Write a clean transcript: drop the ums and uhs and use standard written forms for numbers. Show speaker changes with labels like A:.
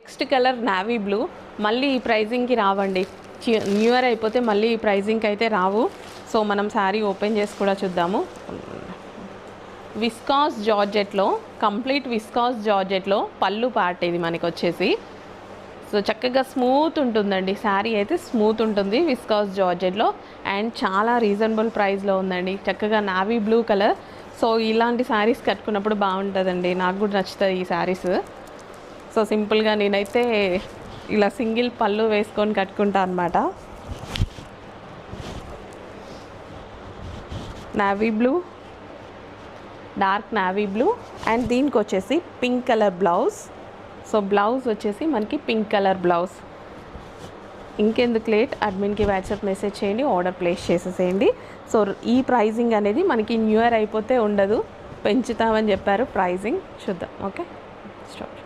A: Next colour navy blue. మళ్ళీ ఈ ప్రైజింగ్కి రావండి, న్యూ ఇయర్ అయిపోతే మళ్ళీ ఈ ప్రైజింగ్కి అయితే రావు. సో మనం శారీ ఓపెన్ చేసి కూడా చూద్దాము. విస్కాస్ జార్జెట్లో, కంప్లీట్ విస్కాస్ జార్జెట్లో పళ్ళు పార్ట్ ఇది మనకి వచ్చేసి. సో చక్కగా స్మూత్ ఉంటుందండి, శారీ అయితే స్మూత్ ఉంటుంది విస్కాస్ జార్జెట్లో. అండ్ చాలా రీజనబుల్ ప్రైస్లో ఉందండి. చక్కగా నావీ బ్లూ కలర్. సో ఇలాంటి శారీస్ కట్టుకున్నప్పుడు బాగుంటుందండి, నాకు కూడా నచ్చుతుంది ఈ శారీస్. సో సింపుల్గా నేనైతే ఇలా సింగిల్ పళ్ళు వేసుకొని కట్టుకుంటా అనమాట. Navy blue, dark navy blue. And దీనికి వచ్చేసి pink colour blouse. So blouse వచ్చేసి మనకి పింక్ కలర్ బ్లౌజ్. ఇంకెందుకు లేట్, అడ్మిన్కి వాట్సాప్ మెసేజ్ చేయండి, ఆర్డర్ ప్లేస్ చేసేసేయండి. సో ఈ ప్రైజింగ్ అనేది మనకి న్యూ ఇయర్ అయిపోతే ఉండదు, పెంచుతామని చెప్పారు ప్రైజింగ్. చూద్దాం. Okay, start.